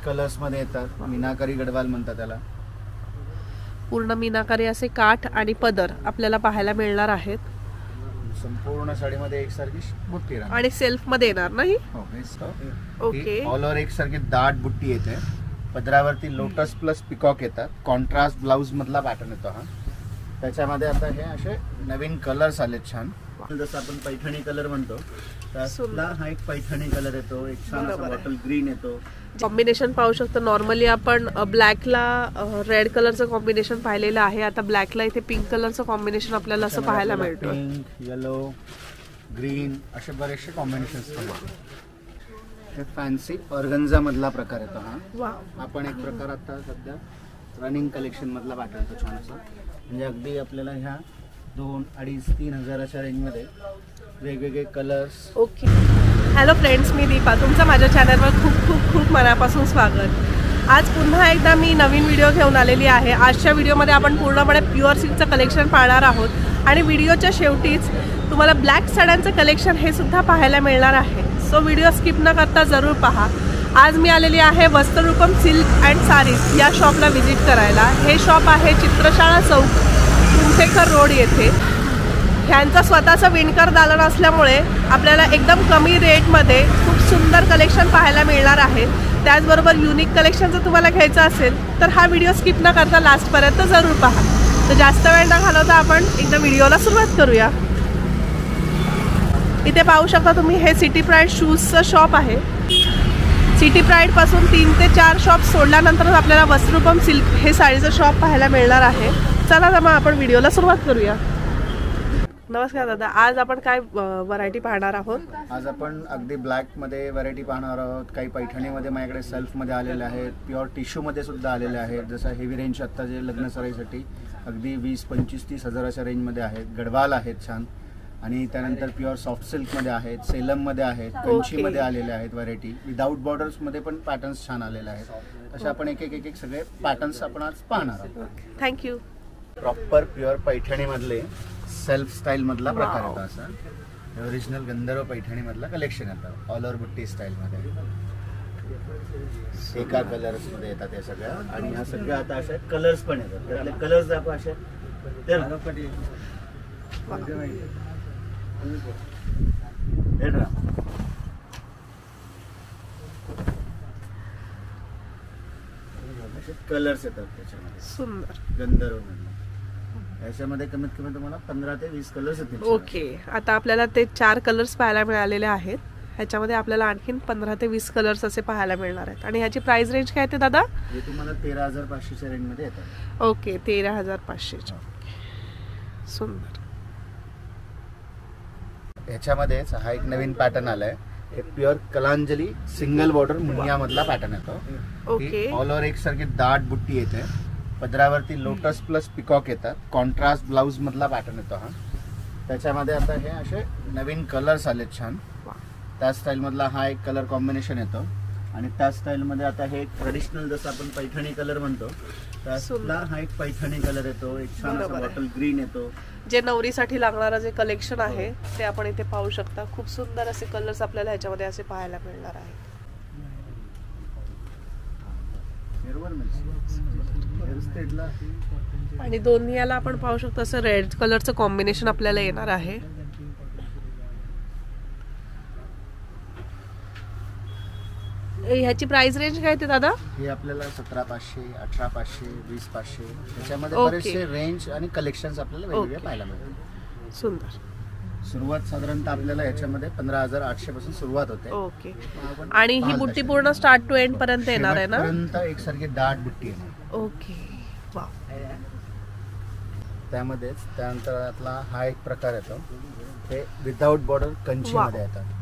Colours मध्ये येतात, मीनाकारी गडवाल म्हणतात त्याला. पूर्ण मीनाकारी असे काठ आणि पदर आपल्याला पाहायला मिळणार आहेत. संपूर्ण साडीमध्ये एकसारखी बुट्टी राहणार आणि सेल्फ मध्ये येणार नाही. ओके. ऑल ओव्हर एकसारखी दाट बुट्टी येते. पदरावरती लोटस प्लस पिकॉक येतात. कॉन्ट्रास्ट ब्लाउज मधला पॅटर्न येतो हा. त्याच्यामध्ये आता हे असे नवीन कलर्स आलेत छान. जसं आपण पैठणी कलर म्हणतो त्यातला हा एक पैठणी कलर येतो. एक छान असा बॉटल ग्रीन येतो. कॉम्बिनेशन पाहू शकतो. नॉर्मली आपण ब्लॅकला रेड कलरचं कॉम्बिनेशन पाहिलेलं आहे. आता ब्लॅकला इथे पिंक कलरचं कॉम्बिनेशन आपल्याला असं पाहायला मिळतं. पिंक, येलो, ग्रीन असे बरेचसे कॉम्बिनेशन्स. हे फॅन्सी ऑर्गन्झा मधला प्रकार येतो हा. आपण एक प्रकार आता सध्या रनिंग कलेक्शन मधला पाठवतो छान असा. म्हणजे अगदी आपल्याला ह्या 2-2,5-3 हजाराच्या रेंजमध्ये वेगवेगळे कलर्स. ओके. हॅलो फ्रेंड्स, मी दीपा. तुमचं माझ्या चॅनलवर खूप खूप खूप मनापासून स्वागत. आज पुन्हा एकदा मी नवीन व्हिडिओ घेऊन आलेली आहे. आजच्या व्हिडिओमध्ये आपण पूर्णपणे प्युअर सिल्कचं कलेक्शन पाहणार आहोत आणि व्हिडिओच्या शेवटीच तुम्हाला ब्लॅक साड्यांचं कलेक्शन हे सुद्धा पाहायला मिळणार आहे. सो व्हिडिओ स्किप न करता जरूर पहा. आज मी आलेली आहे वस्त्ररूपम सिल्क अँड सारीज या शॉपला व्हिजिट करायला. हे शॉप आहे चित्रशाळा चौक, कुमठेकर रोड येथे. ह्यांचं स्वतःचं विणकर दालन असल्यामुळे आपल्याला एकदम कमी रेटमध्ये खूप सुंदर कलेक्शन पाहायला मिळणार आहे. त्याचबरोबर युनिक कलेक्शन जर तुम्हाला घ्यायचं असेल तर हा व्हिडिओ स्किप न करता लास्टपर्यंत जरूर पहा. तर जास्त वेळ न घालवता आपण एकदा व्हिडिओला सुरुवात करूया. इथे पाहू शकता तुम्ही, हे सिटी प्राईड शूजचं शॉप आहे. सिटी प्राईड पासून 3 ते 4 शॉप सोडल्यानंतर आपल्याला वस्त्ररूपम सिल्क हे साडीचं शॉप पाहायला मिळणार आहे. चला तर मग आपण व्हिडिओला सुरुवात करूया. नमस्कार दादा, आज आपण काय व्हरायटी पाहणार आहोत? आज आपण अगदी ब्लॅक मध्ये व्हरायटी पाहणार आहोत. काही पैठणीमध्ये माझ्याकडे सेल्फ मध्ये आलेले आहेत. प्युअर टिश्यू मध्ये सुद्धा आलेले आहेत. जसं हेवी रेंज आता जे लग्न सराईसाठी अगदी 20, 25, 30 हजाराच्या रेंजमध्ये आहेत. गडवाल आहेत छान. आणि त्यानंतर प्युअर सॉफ्ट सिल्कमध्ये आहेत, सेलममध्ये आहेत, कंचीमध्ये आलेले आहेत व्हरायटी. विदाऊट बॉर्डर्समध्ये पण पॅटर्न्स छान आलेले आहेत. असे आपण एक एक सगळे पॅटर्न्स आपण आज पाहणार आहोत. थँक्यू. प्रॉपर प्युअर पैठणीमधले सेल्फ स्टाईल मधला प्रकार होता. असा ओरिजिनल गंधर्व पैठणी मधला कलेक्शन येतं. ऑल ओव्हर बुट्टी स्टाईल मध्ये एका कलर्स मध्ये येतात या सगळ्या. आणि ह्या सगळ्या आता अशा कलर्स पण येतात. त्यातले कलर्स दाखवा असे. कलर्स येतात त्याच्यामध्ये सुंदर गंधर्व मधला. याच्यामध्ये कमीत कमी तुम्हाला 15 ते 20 कलर्स येतील. ओके. आता आपल्याला ते 4 कलर्स पाहायला मिळालेले आहेत. ह्याच्यामध्ये आपल्याला आणखीन 15 ते 20 कलर्स असे पाहायला मिळणार आहेत. आणि ह्याची प्राइस रेंज काय आहे दादा? हे तुम्हाला 13,500च्या रेंज मध्ये येतात. ओके, 13,500. सुंदर. ह्याच्यामध्येच हा एक नवीन पॅटर्न आलाय. हे pure Kalanjali single border Muniya मधला पॅटर्न येतो. ओके. ऑल ओव्हर एकसारखी दाट बुट्टी येते. पदरावरती लोटस प्लस पिकॉक येतात. कॉन्ट्रास्ट ब्लाउज मधला पॅटर्न येतो हा. त्याच्यामध्ये आता हे असे नवीन कलर्स आलेत छान. त्या स्टाईल मधला हा एक कलर कॉम्बिनेशन येतो. आणि त्या स्टाईल मध्ये आता हे ट्रेडिशनल जसं आपण पैठणी कलर म्हणतो त्यातला हा एक पैठणी कलर येतो. एक छान असा बॉटल ग्रीन येतो. जे नवरीसाठी लागणारं जे कलेक्शन आहे ते आपण इथे पाहू शकता. खूप सुंदर असे कलर्स आपल्याला ह्याच्यामध्ये असे पाहायला मिळणार आहेत. आणि दोन्ही याला आपण पाहू शकतो असं रेड कलरचं कॉम्बिनेशन आपल्याला येणार आहे. ह्याची प्राइस रेंज काय ते दादा? हे आपल्याला 17,500, 18,500, 20,500 त्याच्यामध्ये बरेचसे रेंज आणि कलेक्शन्स आपल्याला वेगवेगळे पाहायला मिळतात. सुंदर. सुरुवात साधारणतः आपल्याला याच्यामध्ये 15,800 पासून सुरुवात होते. ओके. आणि ही बुट्टी पूर्ण स्टार्ट टू एंड पर्यंत येणार आहे ना? पर्यंत एकसारखी दाट बुट्टी येणार. ओके. वाव. त्यामध्येच त्यानंतर हा एक प्रकार येतो. हे विदाऊट बॉर्डर कंची मध्ये येतात.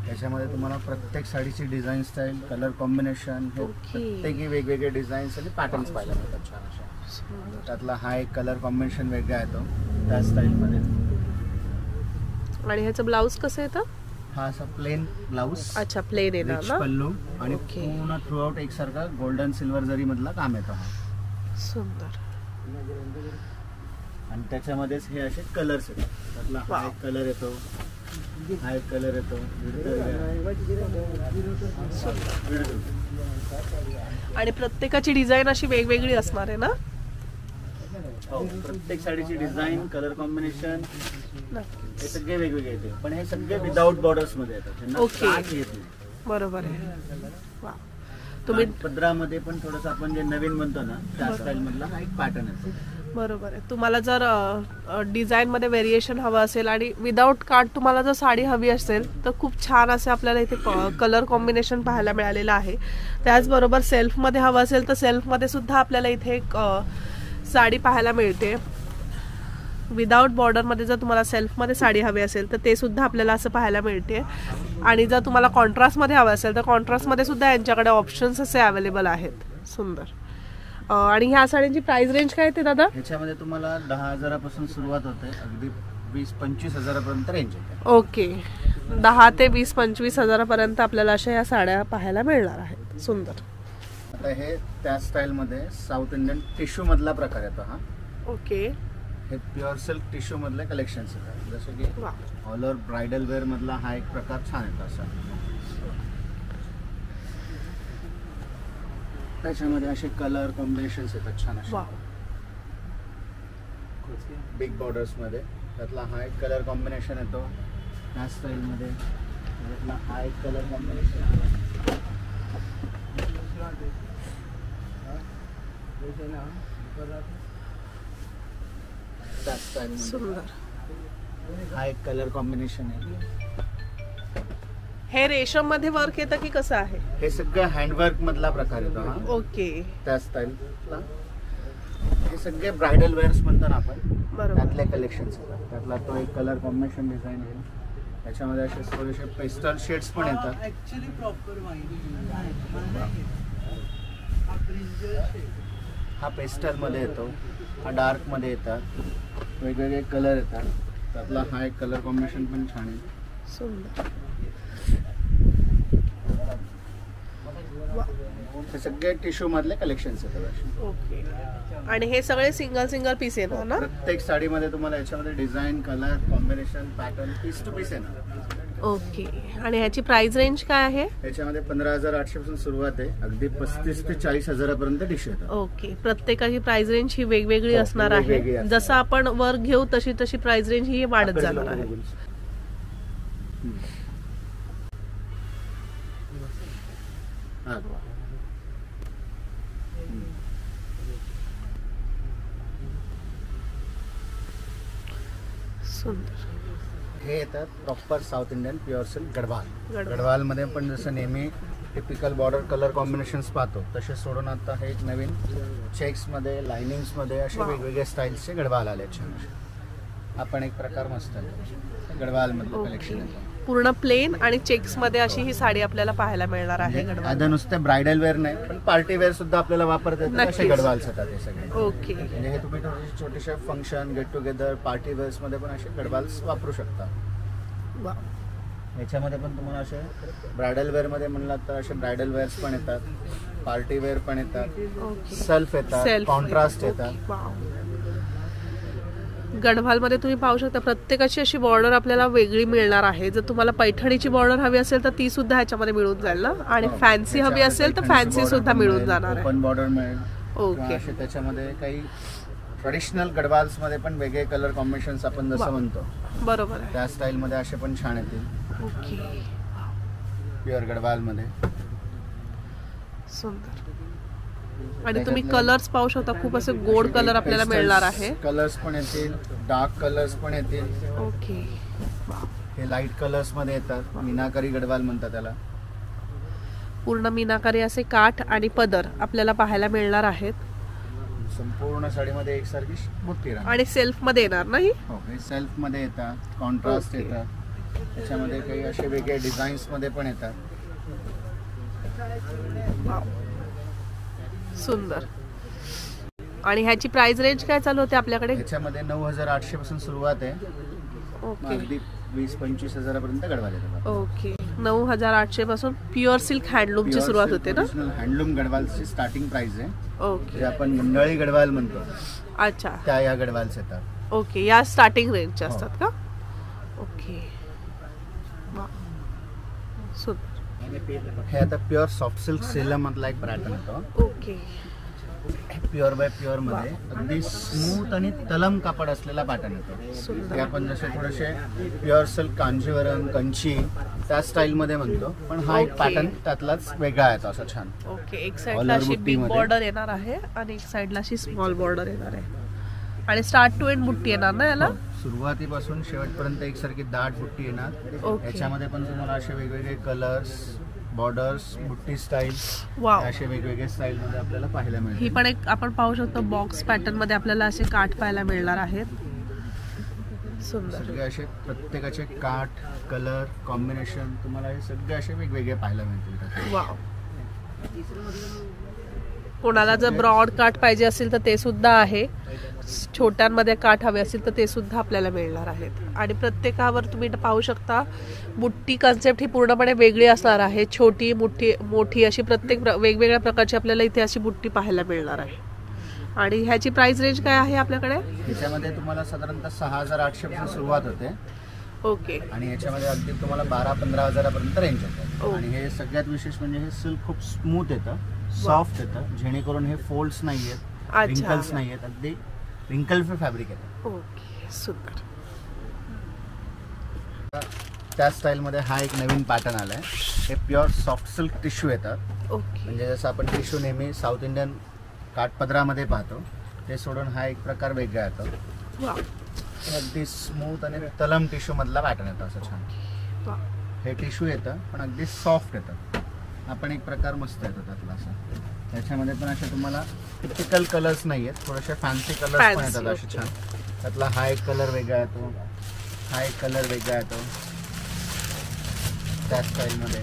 त्याच्यामध्ये तुम्हाला प्रत्येक साडीची डिझाईन स्टाईल, कलर कॉम्बिनेशन प्रत्येकी वेगवेगळे डिझाईन्स आणि पॅटर्न्स पाहायला मिळतात छान अशा. त्यातला हा एक कलर कॉम्बिनेशन वेगळा येतो त्या स्टाईल मध्ये. आणि ह्याचं ब्लाउज कसं येतं? हा असा प्लेन ब्लाउज. अच्छा, प्लेन येणार ना? पल्लू आणि पूर्ण थ्रू आउट एकसारखा गोल्डन सिल्वर जरी मधला काम येतो. सुंदर. आणि त्याच्यामध्येच हे असे कलर्स येतात. त्यातला हा एक कलर येतो, हा एक कलर येतो. आणि प्रत्येकाची डिझाईन अशी वेगवेगळी असणार आहे ना? हो, प्रत्येक साडीची डिझाईन, कलर कॉम्बिनेशन हे सगळे वेगवेगळे येते, पण हे सगळे विदाउट बॉर्डर्स मध्ये येतात. त्यांना ओके. काठ येत नाही. बरोबर आहे. वा, तुम्ही पदरामध्ये पण थोडस आपण जे नवीन म्हणतो ना त्या स्टाईल मधला हा एक पॅटर्न येतो. बरोबर आहे. तुम्हाला जर डिझाईन मध्ये व्हेरिएशन हवं असेल आणि विदाउट काठ तुम्हाला जर साडी हवी असेल तर खूप छान असे आपल्याला इथे कलर कॉम्बिनेशन पाहायला मिळालेलं आहे. त्याचबरोबर सेल्फमध्ये हवं असेल तर सेल्फमध्ये सुद्धा आपल्याला इथे एक साडी पाहायला मिळते. विदाउट बॉर्डरमध्ये जर तुम्हाला सेल्फमध्ये साडी हवी असेल तर ते सुद्धा आपल्याला असं पाहायला मिळते. आणि जर तुम्हाला कॉन्ट्रास्टमध्ये हवं असेल तर कॉन्ट्रास्टमध्ये सुद्धा यांच्याकडे ऑप्शन्स असे अवेलेबल आहेत. सुंदर. आणि ह्या साड्यांची प्राइस रेंज काय येते दादा? ह्याच्यामध्ये तुम्हाला 10,000पासून सुरुवात होते, अगदी 20-25 हजारापर्यंत रेंज येते. ओके. 10 ते 20-25 हजारापर्यंत आपल्याला अशा या साड्या पाहायला मिळणार आहेत. सुंदर. आता हे त्या स्टाईल मध्ये साऊथ इंडियन टिश्यू मधला प्रकार येतो हा. ओके. हे प्युअर सिल्क टिश्यू मधले कलेक्शन्स येतात. जसं की वा, ऑल ओव्हर ब्रायडल वेअर मधला हा एक प्रकार छान येतो असा. त्याच्यामध्ये असे कलर कॉम्बिनेशन्स येतात छान असे वा, बिग बॉर्डर्स मध्ये. त्यातला हा एक कलर कॉम्बिनेशन येतो ह्या स्टाईल मध्ये. त्यातला हा एक कलर कॉम्बिनेशन. सुंदर. हा एक कलर कॉम्बिनेशन आहे. हे रेशम मध्ये वर्क येतं की कसं आहे? हे सगळं हँडवर्क मधला प्रकार येतो हा. ओके. त्या स्टाईलला हे सगळे ब्रायडल वेअर्स म्हणतो ना आपण, बरोबर. त्यातले कलेक्शन्स येतात. त्यातला तो एक कलर कॉम्बिनेशन डिझाईन आहे. त्याच्यामध्ये असे थोडेसे पेस्टल शेड्स पण येतात. हा पेस्टल मध्ये येतो, हा डार्क मध्ये येतात, वेगवेगळे कलर येतात. त्यातला हा एक कलर कॉम्बिनेशन पण छान आहे. सुंदर. हे सगळे टिश्यू मधले कलेक्शन्स येतात. ओके. आणि हे सगळे सिंगल पीस येणार ना? प्रत्येक साडीमध्ये तुम्हाला याच्यामध्ये design, colour combination, pattern piece two piece येणार. ओके. आणि ह्याची प्राइस रेंज काय आहे? याच्यामध्ये 15,800 पासून सुरुवात आहे, अगदी 35 ते 40 हजारापर्यंत टिश्यू येतात. ओके. प्रत्येकाची प्राइस रेंज ही वेगवेगळी हो, असणार वेगवेगळी आहे. असणार. जसं आपण वर्क घेऊ तशी प्राइस रेंज ही वाढत जाणार आहे. सुंदर. हे येतात proper south Indian pure silk Gadwal. Gadwal. Gadwal मध्ये पण जसं नेहमी टिपिकल बॉर्डर कलर कॉम्बिनेशन्स पाहतो तसे सोडून आता हे एक नवीन चेक्स मध्ये, लाइनिंग्स मध्ये असे वेगवेगळे स्टाईल्सचे गडवाल आले छान. आपण एक प्रकार मस्त आहे गडवाल मधलं कलेक्शन येतं. पूर्ण प्लेन आणि चेक्स मध्ये अशी ही साडी आपल्याला पाहायला मिळणार आहे. आता नुसते ब्रायडल वेअर नाही पण पार्टी वेअर सुद्धा आपल्याला वापरता येतात असे नक्कीच. गडवाल्स येतात हे सगळे. ओके. म्हणजे हे तुम्ही छोटेसे function, get together, party wears मध्ये पण असे गडवाल्स वापरू शकता. वा. याच्यामध्ये पण तुम्हाला असे ब्रायडल वेअर मध्ये म्हणलात तर असे ब्रायडल वेअर्स पण येतात, पार्टी वेअर पण येतात, ओके. सेल्फ येतात, कॉन्ट्रास्ट येतात. वाव. गडवाल मध्ये तुम्ही पाहू शकता प्रत्येकाची अशी बॉर्डर आपल्याला वेगळी मिळणार आहे. जर तुम्हाला पैठणीची बॉर्डर हवी असेल तर ती सुद्धा ह्याच्यामध्ये मिळून जाईल ना? आणि फॅन्सी हवी असेल तर फॅन्सी सुद्धा मिळून जाणार आहे. ओपन बॉर्डर मिळेल. ओके. असे त्याच्यामध्ये काही ट्रेडिशनल गडवाल्स मध्ये पण वेगळे कलर कॉम्बिनेशन्स आपण जसं म्हणतो बरोबर आहे. त्या स्टाईल मध्ये असे पण छान येतील. ओके. प्युअर गडवाल मध्ये. सुंदर. आणि तुम्ही कलर्स पाहू शकता, खूप असे गोड कलर आपल्याला मिळणार आहे. कलर्स पण येतील, डार्क कलर्स पण येतील. ओके. हे लाईट कलर्स मध्ये येतात, मीनाकारी गडवाल म्हणतात त्याला. पूर्ण मीनाकारी असे काठ आणि पदर आपल्याला पाहायला मिळणार आहेत. संपूर्ण साडीमध्ये एकसारखी बुट्टी राहणार. आणि सेल्फ मध्ये येणार नाही? हो, हे सेल्फ मध्ये येतात, कॉन्ट्रास्ट ओके. येतात. त्याच्यामध्ये काही असे वेगळे डिझाईन्स मध्ये पण येतात. सुंदर. आणि ह्याची प्राइस रेंज काय चालू होते आपल्याकडे? ह्याच्यामध्ये 9,800 पासून सुरुवात आहे, ओके. अगदी 20-25 हजारापर्यंत गडवाल येतात. ओके. 9,800 पासून प्युअर सिल्क हँडलूमची सुरुवात होते ना? हँडलूम गडवालची स्टार्टिंग प्राइस आहे. ओके. जे आपण मंडळी गडवाल म्हणतो अच्छा. त्या या गडवाल्स येतात. ओके. या स्टार्टिंग रेंजच्या असतात का? ओके. वा. सुंदर. हे आता प्युअर सॉफ्ट सिल्क सेलम मधला एक पॅटर्न येतो. ओके. प्युअर बाय प्युअर मध्ये अगदी स्मूथ आणि तलम कापड असलेला पॅटर्न येतो. सुंदर. ते आपण जसे थोडेसे प्युअर सिल्क कांजीवरम कंची त्या स्टाईल मध्ये म्हणतो, पण हा एक Okay. पॅटर्न त्यातलाच वेगळा येतो असं छान. ओके. एक All साइडला over अशी बुट्टी बिग मध्ये. बॉर्डर येणार आहे आणि एक साइडला अशी स्मॉल बॉर्डर येणार आहे आणि स्टार्ट टू एंड बुट्टी येणार ना याला. हो, सुरुवातीपासून शेवटपर्यंत एकसारखी दाट बुट्टी येणार. Okay. याच्यामध्ये पण तुम्हाला असे वेगवेगळे कलर्स, बॉर्डर्स, बुट्टी स्टाईल वाव. असे वेगवेगळे स्टाईल मध्ये आपल्याला पाहायला ही मिळते. पण एक आपण पाहू शकतो बॉक्स पॅटर्न मध्ये आपल्याला असे काठ पाहायला मिळणार आहेत. सुंदर. सगळे असे प्रत्येकाचे काठ, कलर, कॉम्बिनेशन तुम्हाला हे सगळे असे वेगवेगळे पाहायला मिळतील. वाव. कोणाला जर ब्रॉड काठ पाहिजे असेल तर ते सुद्धा आहे. छोट्यांमध्ये काठ हवे असतील तर ते सुद्धा आपल्याला मिळणार आहेत. आणि प्रत्येकावर तुम्ही पाहू शकता बुट्टी कन्सेप्ट ही पूर्णपणे वेगळी असणार आहे. छोटी, मोठी अशी प्रत्येक वेगवेगळ्या प्रकारची आपल्याला इथे अशी बुट्टी पाहायला मिळणार आहे. आणि ह्याची प्राइस रेंज काय आहे आपल्याकडे? ह्याच्यामध्ये तुम्हाला साधारणतः 6,800 पासून सुरुवात होते ओके. आणि याच्यामध्ये अगदी तुम्हाला 12-15 हजारापर्यंत रेंज येते. ओ. आणि हे सगळ्यात विशेष म्हणजे हे सिल्क खूप स्मूथ येतं, सॉफ्ट येतं, जेणेकरून हे फोल्ड्स नाही आहेत, अच्छा. रिंकल्स नाही आहेत, अगदी रिंकल फ्री फॅब्रिक येतं. ओके. सुंदर. त्या स्टाईलमध्ये हा एक नवीन पॅटर्न आलाय. हे प्युअर सॉफ्ट सिल्क टिश्यू येतात. ओके. म्हणजे जसं आपण टिश्यू नेहमी साऊथ इंडियन काठपदरामध्ये पाहतो, ते सोडून हा एक प्रकार वेगळा येतो. वाव. हे अगदी स्मूथ आणि तलम टिश्यू मधला पॅटर्न येतो असं छान. वाव. हे टिश्यू येतं पण अगदी सॉफ्ट येतं. हा पण एक प्रकार मस्त येतो त्यातला असा. त्याच्यामध्ये पण असे तुम्हाला टिपिकल कलर्स नाही आहेत, थोडेसे फॅन्सी कलर्स पण Fancy, येतात असे okay. छान. त्यातला हा एक कलर वेगळा येतो, हा एक कलर वेगळा येतो त्या स्टाईलमध्ये.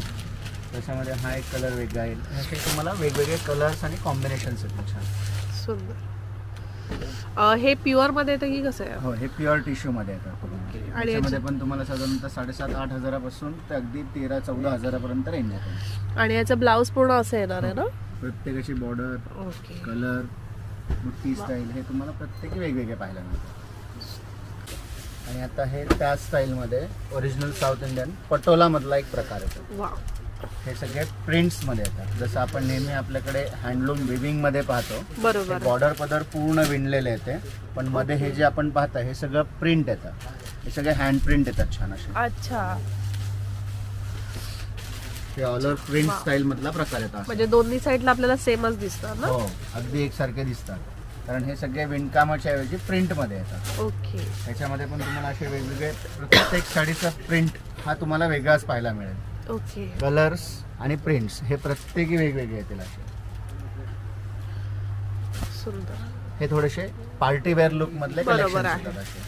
त्याच्यामध्ये हा एक कलर वेगळा येईल. असे तुम्हाला वेगवेगळे कलर्स आणि कॉम्बिनेशन्स येतात छान. सुंदर. हे प्युअर मध्ये येतं की कसं आहे? हो, हे प्युअर टिश्यू मध्ये येतात. आणि याच्यामध्ये पण तुम्हाला साधारणतः 7,500-8 हजारापासून ते अगदी 13-14 हजारापर्यंत रेंज येते. आणि याचं ब्लाऊज पूर्ण असं येणार आहे ना? प्रत्येकाची बॉर्डर, ओके. कलर, बुट्टी स्टाईल हे तुम्हाला प्रत्येकी वेगवेगळे पाहायला मिळतात. आणि आता हे त्या स्टाईलमध्ये ओरिजिनल साऊथ इंडियन पटोला मधला एक प्रकार येतो. वाव. हे सगळे प्रिंट्स मध्ये येतात. जसं आपण नेहमी आपल्याकडे हँडलूम विविंग मध्ये पाहतो, बरोबर. बॉर्डर पदर पूर्ण विणलेले येते, पण मध्ये हे जे आपण पाहता हे सगळं प्रिंट येतं. हे सगळे हँड प्रिंट येतात छान असे. अच्छा. हे ऑल ओव्हर प्रिंट वा. स्टाईल मधला प्रकार येतो. म्हणजे दोन्ही साईडला आपल्याला सेमच दिसतात ना? हो, अगदी एकसारखे दिसतात, कारण हे सगळे विणकामाच्या ऐवजी प्रिंट मध्ये येतात. ओके. त्याच्यामध्ये पण तुम्हाला असे वेगवेगळे प्रत्येक साडीचा प्रिंट हा तुम्हाला वेगळाच पाहायला मिळेल. ओके. कलर्स आणि प्रिंट्स हे प्रत्येकी वेगवेगळे येतील असे. सुंदर. हे थोडेसे पार्टी वेअर लुक मधले बरोबर कलेक्शन्स आहे. येतात असे.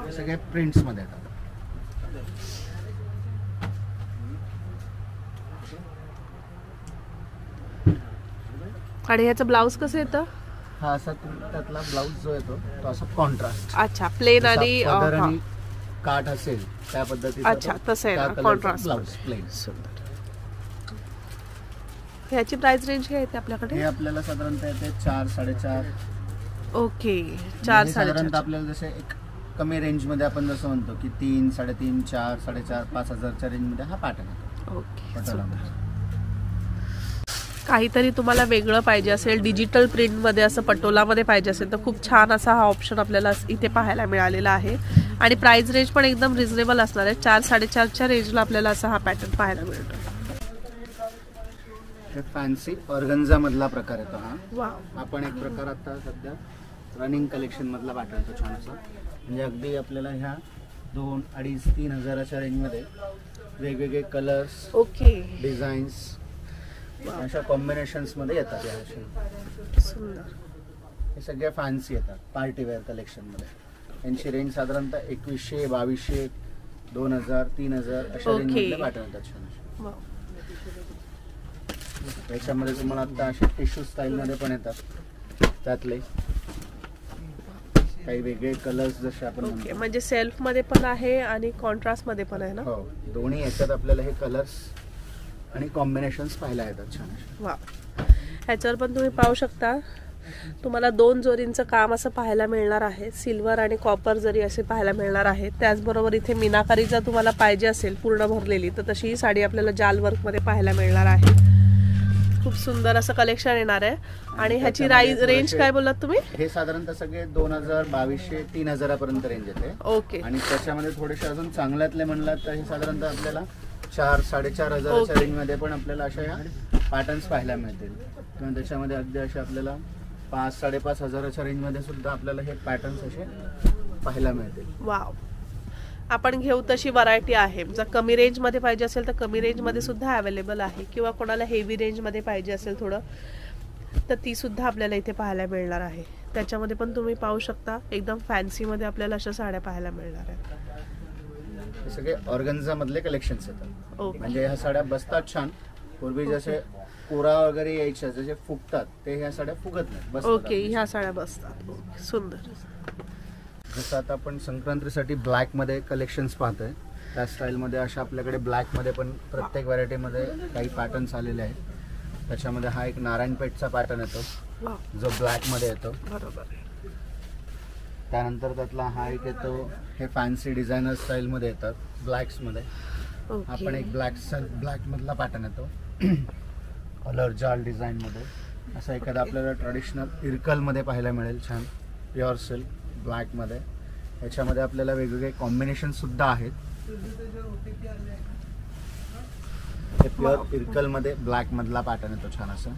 हे सगळे प्रिंट्स मध्ये येतात. आणि ह्याचं ब्लाऊज कसं येतं? हा असा त्यातला ब्लाऊज जो येतो तो असा कॉन्ट्रास्ट, अच्छा. प्लेन आणि हा. काठ असेल त्या पद्धतीचा अच्छा, तसं आहे ना, contrast ब्लाऊज मध्ये. प्लेन. सुंदर. ह्याची प्राइस रेंज काय येते हे आपल्याकडे? आपल्याला साधारणतः येते 4-4.5. ओके. म्हणजे 4-4.5. साधारणतः आपल्याला जसे एक कमी रेंज मध्ये आपण जसं म्हणतो की 3, 3.5, 4, 4.5, 5 हजारच्या रेंज मध्ये हा पॅटर्न येतो ओके. पटोलामध्ये. काहीतरी तुम्हाला वेगळं पाहिजे असेल, डिजिटल प्रिंटमध्ये असं पटोलामध्ये पाहिजे असेल तर खूप छान असा हा ऑप्शन आपल्याला इथे पाहायला मिळालेला आहे. आणि प्राइस रेंज पण एकदम रिझनेबल असणार आहे. 4-4.5च्या रेंजला आपल्याला असा हा पॅटर्न पाहायला मिळतो. हे फॅन्सी ऑर्गन्झा मधला प्रकार येतो हा. वाव. हा पण एक प्रकार आता सध्या रनिंग कलेक्शन मधला पॅटर्न येतो छान असा. म्हणजे अगदी आपल्याला ह्या 2, 2.5, 3 हजाराच्या रेंजमध्ये वेगवेगळे कलर्स, ओके. डिझाईन्स अशा कॉम्बिनेशन्स मध्ये येतात. या अशा सुंदर. हे सगळे फॅन्सी येतात पार्टी वेअर कलेक्शन मध्ये. यांची रेंज साधारणतः 2100, 2200, 2000, 3000 अशा रेंज Okay. मधले पॅटर्न येतात छान असे. वाव. याच्यामध्ये तुम्हाला आता असे टिश्यू स्टाईल मध्ये पण येतात. त्यातले काही वेगळे कलर्स जसे आपण ओके. म्हणतो. म्हणजे सेल्फ मध्ये पण आहे आणि कॉन्ट्रास्ट मध्ये पण आहे ना? हो, दोन्ही याच्यात आपल्याला हे कलर्स आणि कॉम्बिनेशन्स पाहायला येतात छान असे. वा. ह्याच्यावर पण तुम्ही पाहू शकता तुम्हाला 2 जोरींचं काम असं पाहायला मिळणार आहे. सिल्वर आणि कॉपर जरी असे पाहायला मिळणार आहे. त्याचबरोबर इथे मीनाकारी जर तुम्हाला पाहिजे असेल पूर्ण भरलेली तर तशी ही साडी आपल्याला जाल वर्कमध्ये पाहायला मिळणार आहे. खूप सुंदर असं कलेक्शन येणार आहे. आणि ह्याची त्याच्यामध्ये रेंज थोडेसे- काय बोललात तुम्ही? हे साधारणतः सगळे 2000, 2200, 3000 पर्यंत रेंज येते. ओके आणि त्याच्यामध्ये थोडेसे अजून चांगल्यातले म्हणलात तर हे साधारणतः आपल्याला 4-4.5 हजाराच्या ओके. रेंज मध्ये पण आपल्याला अशा या पॅटर्न्स पाहायला मिळतील. किंवा त्याच्यामध्ये अगदी असे आपल्याला 5-5.5 हजाराच्या रेंज मध्ये सुद्धा आपल्याला हे पॅटर्न्स असे पाहायला मिळतील. वाव. आपण घेऊ तशी व्हरायटी आहे. जर कमी रेंजमध्ये पाहिजे असेल तर कमी रेंजमध्ये सुद्धा अवेलेबल आहे, किंवा कोणाला हेवी रेंजमध्ये पाहिजे असेल थोडं तर ती सुद्धा आपल्याला इथे पाहायला मिळणार आहे. त्याच्यामध्ये पण तुम्ही पाहू शकता एकदम फॅन्सीमध्ये आपल्याला अशा साड्या पाहायला मिळणार आहेत. हे सगळे ऑर्गन्झा मधले कलेक्शन्स येतात. ओके. म्हणजे ह्या साड्या बसतात छान. पूर्वी जसे कोरा वगैरे यायच्या जसे फुगतात ते ह्या साड्या फुगत नाही, बसतात. ओके, ह्या साड्या बसतात. ओके, सुंदर. जसं आता आपण संक्रांतीसाठी ब्लॅक मध्ये कलेक्शन्स पाहतोय त्या स्टाईल मध्ये अशा आपल्याकडे ब्लॅक मध्ये पण प्रत्येक व्हरायटी मध्ये काही पॅटर्न्स आलेले आहेत. त्याच्यामध्ये हा एक नारायणपेठचा पॅटर्न येतो वाव, जो ब्लॅक मध्ये येतो. बरोबर. त्यानंतर त्यातला हा एक येतो, हे फॅन्सी डिझायनर स्टाईल मध्ये येतात ब्लॅक्स मध्ये. हा पण एक ब्लॅक मधला पॅटर्न येतो कलर जाल डिझाईन मध्ये. असा एखादा आपल्याला ट्रेडिशनल इरकल मध्ये पाहायला मिळेल छान प्युअर सिल्क ब्लॅक मध्ये. याच्यामध्ये आपल्याला वेगवेगळे कॉम्बिनेशन सुद्धा आहेत. हे प्युअर इरकल मध्ये ब्लॅक मधला पॅटर्न येतो छान असं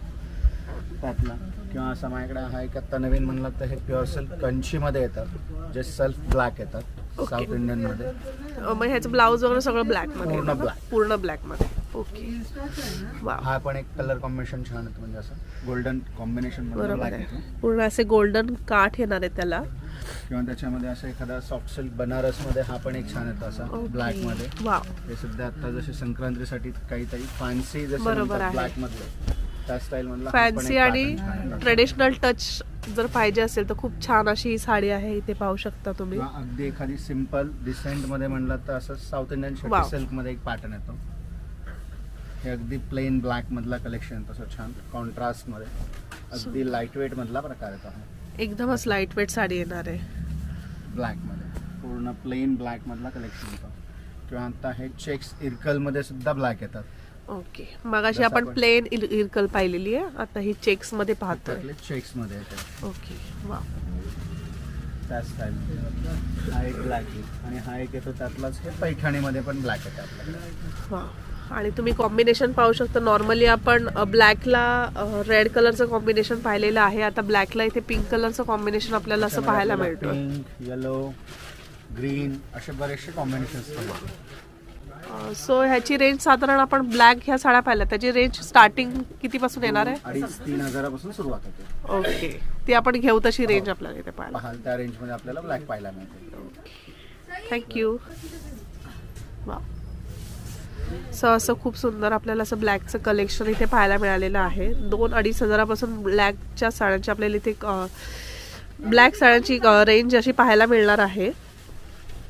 त्यातला. किंवा असं माझ्याकडे हा एक आता नवीन म्हणलं तर हे प्युअर सिल्क कंची मध्ये येतात जे सेल्फ ब्लॅक येतात. ओके. साऊथ इंडियन मध्ये मग ह्याचं ब्लाऊज वगैरे सगळं ब्लॅक मध्ये पूर्ण आहे ना? black. पूर्ण ब्लॅक मध्ये. ओके. वाव, हा पण एक कलर कॉम्बिनेशन छान येतो म्हणजे असं गोल्डन कॉम्बिनेशन मध्ये बरोबर ब्लॅक आहे. येतो. पूर्ण असे गोल्डन काठ येणार आहे त्याला. किंवा त्याच्यामध्ये असं एखादा सॉफ्ट सिल्क बनारस मध्ये हा पण एक छान येतो असा ओके. ब्लॅक मध्ये. वाव, हे सुद्धा आता जसे संक्रांतीसाठी काहीतरी फॅन्सी बरोबर आहे. ब्लॅक मधले त्या स्टाईल मधला फॅन्सी आणि ट्रेडिशनल टच जर पाहिजे असेल तर खूप छान अशी ही साडी आहे. इथे पाहू शकता तुम्ही. अगदी एखादी सिंपल डिसेंट मध्ये म्हणलं तर असं साऊथ इंडियन वाव. शर्टी सिल्क मध्ये एक पॅटर्न येतो. हे अगदी प्लेन ब्लॅक मधला कलेक्शन येतो असं छान कॉन्ट्रास्ट मध्ये. अगदी लाईट वेट मधला प्रकार येतो हा एकदमच लाईट वेट साडी येणार आहे. ब्लॅक मध्ये. पूर्ण प्लेन ब्लॅक मधला कलेक्शन येतो. किंवा आता हे चेक्स इरकल मध्ये सुद्धा ब्लॅक येतात. ओके. मगाशी जसं आपण आपण- प्लेन इरकल पाहिलेली आहे, आता ही चेक्स मध्ये पाहतोय. चेक्स मध्ये येते ओके. वाव, त्या स्टाईल. हा एक ब्लॅक आणि हा एक येतो त्यातलाच हे पैठणीमध्ये पण ब्लॅक येते आपल्याकडे. वाव. आणि तुम्ही कॉम्बिनेशन पाहू शकता. नॉर्मली आपण ब्लॅकला रेड कलरचं कॉम्बिनेशन पाहिलेलं आहे. आता ब्लॅकला इथे पिंक कलरचं कॉम्बिनेशन आपल्याला असं पाहायला मिळतं. पिंक, येलो, ग्रीन असे बरेचसे कॉम्बिनेशन्स. सो ह्याची रेंज साधारण आपण ब्लॅक ह्या साड्या पाहिल्या त्याची रेंज स्टार्टिंग कितीपासून येणार आहे? 2,500-3,000 हजारापासून सुरुवात होते. ओके. ती आपण घेऊ तशी रेंज आपल्याला इथे पाहायला. पाहाल त्या रेंज मध्ये आपल्याला ब्लॅक पाहायला मिळते. थँक्यू. वा. सो असं खूप सुंदर आपल्याला असं ब्लॅकचं कलेक्शन इथे पाहायला मिळालेलं आहे. 2-2.5 हजारापासून ब्लॅकच्या साड्यांची आपल्याला इथे ब्लॅक साड्यांची रेंज अशी पाहायला मिळणार आहे.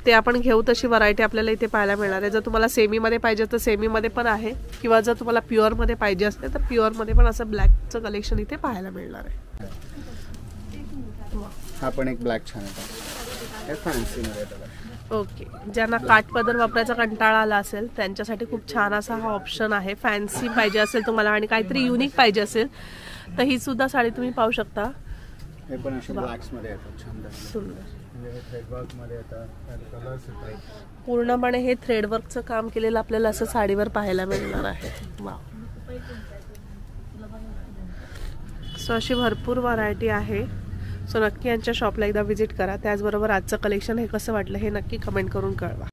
ते आपण घेऊ तशी व्हरायटी आपल्याला इथे पाहायला मिळणार आहे. जर तुम्हाला सेमीमध्ये पाहिजे तर सेमीमध्ये पण आहे, किंवा जर तुम्हाला प्युअरमध्ये पाहिजे असेल तर प्युअरमध्ये पण असं ब्लॅकचं कलेक्शन इथे पाहायला मिळणार आहे. हा पण एक ब्लॅक छान येतो. हे फॅन्सी मध्ये येतो. ओके. ज्यांना काठपदर वापरायचा कंटाळा आला असेल त्यांच्यासाठी खूप छान असा हा ऑप्शन आहे. फॅन्सी पाहिजे असेल तुम्हाला आणि काहीतरी युनिक पाहिजे असेल तर ही सुद्धा साडी तुम्ही पाहू शकता. हे पण असे ब्लॅक्स मध्ये येतात छान. सुंदर. थ्रेडवर्क मध्ये येतात, कलर्स येतात. पूर्णपणे हे थ्रेडवर्कचं काम केलेलं आपल्याला असं साडीवर पाहायला मिळणार आहे. वा. सो अशी भरपूर व्हरायटी आहे. सो नक्की यांच्या शॉपला एकदा व्हिजिट करा. त्याचबरोबर आजचं कलेक्शन हे कसं वाटलं हे नक्की कमेंट करून कळवा.